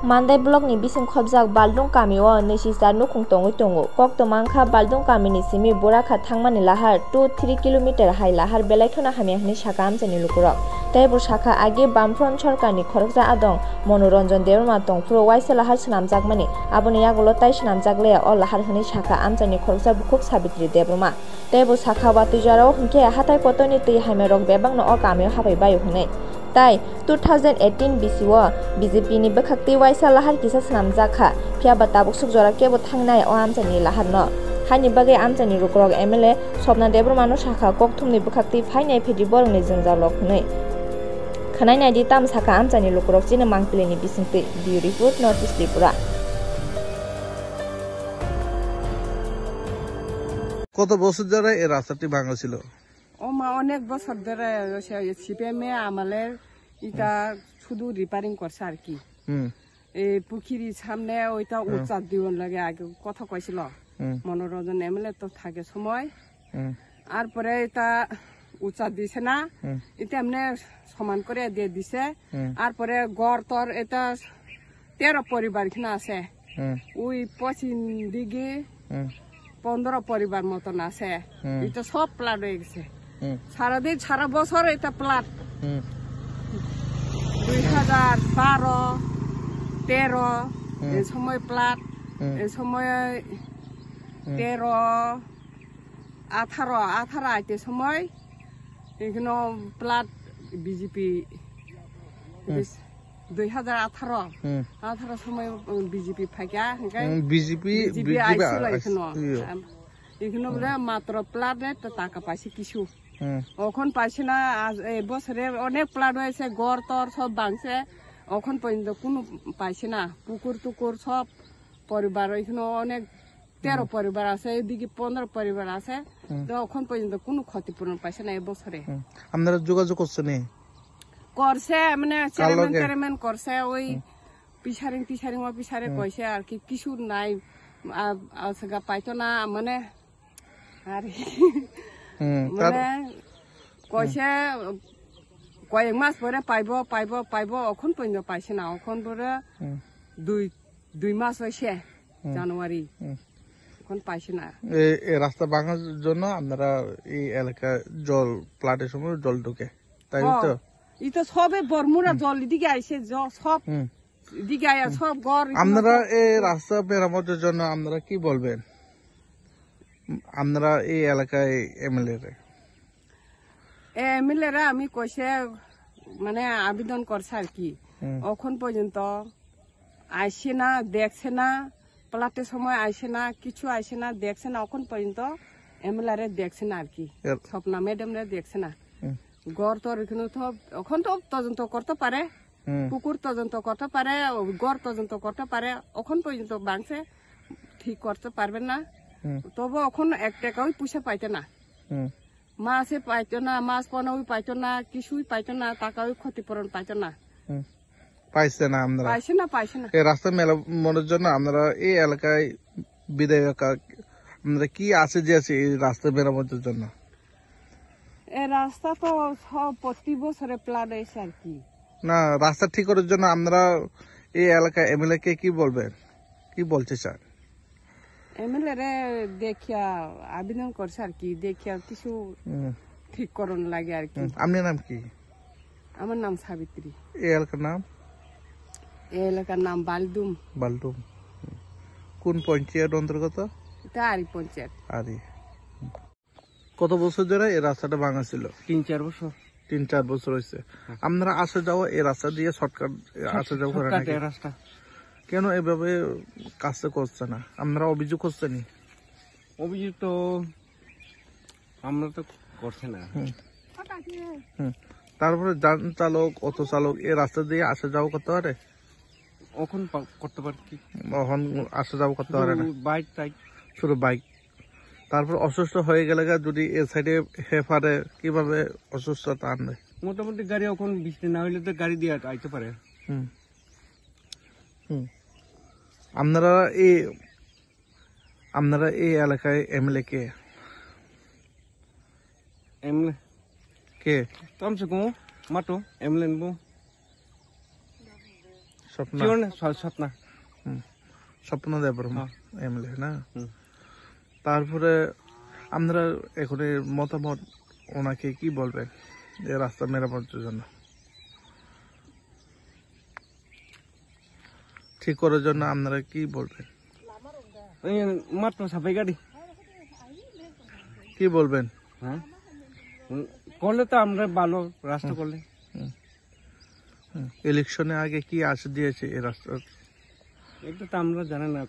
Mandai blok ni bising khobjak Baldung kamio nesisar nukung tongoi tongo koktomangkha Baldung kamini simi borakha thangmani lahar 2-3 km hai lahar belaithona hamyahni saka amchani lukurok taibor saka age Bamfront Sorkarni khorokja adong Monoranjan Debrma tongphuru waisa lahar swnamjakmani aboni yagolo tai swnamjakle o lahar hini saka amchani khorokja Bukhuk Savitri Debrma taibor saka watujaro hingke hatai potoni tui haimerok bebangno o kamio habai bayo hinai Tai 2018 BCO BJP ni bekhakti waisa lahar kisa swnamjakha phiaba tabuk sukjora kebo thangnai o amchani lahar no hani bagai amchani rukrok MLA Sopna Debrma no sakha kokthumni bekhakti phainai phidi borongni jingjalok hnai khanai naidi tam saka amchani lukrok china mangpileni bisingti Bureau Report Northeast Tripura কত বছর ধরে এই রাস্তাটি ভাঙা ছিল অনেক বছর ধরে সিপিএমে আমাদের এটা শুধু রিপেয়ারিং করছে আর কি এই পুকুরির সামনে ওইটা উচ্চার দিবন লাগে আগে কথা কইছিল মনোরঞ্জন এমএলএ তো থাকে সময় আর পরে এটা উচ্চার দিছে না এটা এমনি সমান করে দিয়ে দিছে আর পরে গড় তর এটা 13 পরিবার কিনা আছে ওই পশ্চিম দিকে 15 পরিবার মতন আছে এটা সব প্লাট হয়ে গেছে সারাদিন সারা বছর এটা প্লাট 2012-13 এই সময় প্লাট এই সময় 13-18 আইতে সময় এখানে প্লাট বিজেপি 2018 সময় বিজেপি ফাইকা বিজেপি আইছিল এখানে বলে মাত্র প্লাটে টাকা পাইছে কিছু এখন পাইছে না এই বছরে অনেক প্লাট হয়েছে গড় তর সব ভাঙছে এখন পর্যন্ত কোনো পাইছে না পুকুর টুকুর সব পরিবার এখানে অনেক 13 পরিবার আছে এদিকে 15 পরিবার আছে এখন পর্যন্ত কোনো ক্ষতিপূরণ পাইছে না এই বছরে আপনারা যোগাযোগ করছেন করছে মানে চেয়ারম্যান করছে ওই পিছারিং অফিসারে কইছে আর কি কিছু নাই পাইতো না মানে আর মানে কইছে কয়েক মাস পরে পাইব এখন পর্যন্ত পাইছে না এখন পরে 2 মাস হয়েছে জানুয়ারি এখন পাইছে না এই রাস্তা ভাঙার জন্য আপনারা এই এলাকা জল প্লাটের সময় জল ঢোকে তাই তো এটা সবে বর্মুরা জল এদিকে আইছে সব এদিকে আয়া সব ঘর আপনারা এই রাস্তা মেরামতের জন্য আপনারা কি বলবেন আপনারা এই এলাকায় এমএলএ রা আমি কইছে মানে আবেদন করছে আর কি এখন পর্যন্ত আইছে না দেখছে না প্লাটের সময় আইছে না কিছু আইছে না দেখছে না এখন পর্যন্ত এমএলএ রে দেখছে না আর কি স্বপ্না ম্যাডাম রে দেখছে না গড় তোর এখানে তো এখন তো তদন্ত করতে পারে পুকুর তদন্ত করতে পারে গড় তদন্ত করতে পারে এখন পর্যন্ত ভাঙছে ঠিক করতে পারবেন না তবে এখন 1 টাকাও পয়সা পাইতে না মাছে পাইতো না মাছ পানাও পাইতো না কিছুই পাইতো না টাকাও ক্ষতিপূরণ পাইতো না পাইছে না আপনারা পাইছে না এই রাস্তা মেরামতের জন্য আপনারা এই এলাকায় বিধায়ক আপনারা কি আছে যে আছে এই রাস্তা মেরামতের জন্য এই রাস্তা তো সব প্রতি বছরে প্ল্যান হয়েছে আর কি না রাস্তা ঠিক করার জন্য আপনারা এই এলাকায় এমএলএ কে কি বলবেন কি বলতে চান এমএলএ রে দেখিয়া আবেদন করছে আর কি দেখিয়া কিছু ঠিক করন লাগে আর কি আপনার নাম কি আমার নাম সাবিত্রী এই এলাকার নাম বালডুম কোন পঞ্চায়েত অন্তর্গত এটা আরি পঞ্চায়েত আরি কত বছর ধরে এই রাস্তাটা ভাঙা ছিল 3-4 বছর 3-4 বছর হয়েছে আপনারা আসা যাওয়া এই রাস্তা দিয়ে শর্টকাট আসা যাওয়া করেন নাকি রাস্তা কেন এভাবে কাজটা করছে না আপনারা অভিযোগ করছেন অভিযোগ তো আমরা তো করছে না তারপরে যান চালক অটো চালক এই রাস্তা দিয়ে আসা যাওয়া করতে পারে এখন করতে পারে কি এখন আসা যাওয়া করতে পারে না বাইক শুধু বাইক তারপর অসুস্থ হয়ে গেলে যদি এ সাইডে হেফারে কিভাবে অসুস্থতা আনবে মোটামুটি গাড়ি এখন বৃষ্টি না হইলে তো গাড়ি দিয়ে আইতে পারে আপনারা এই এলাকায় এমএলএ কে কে কমসে কম মাটো এমএলএ স্বপ্না স্বপ্ন দেববর্মা এমএলএ না? তারপরে আমরা এখন মতামত ওনাকে কি বলবেন এই রাস্তা মেরামতের জন্য, ঠিক করার জন্য আপনারা কি বলবেন? মাত্র সাফাই গাড়ি কি বলবেন? হ্যাঁ করলে তো আমরা ভালো রাস্তা করলে। ইলেকশনে আগে কি আশা দিয়েছে এই রাস্তার? এটা তো আমরা জানি না।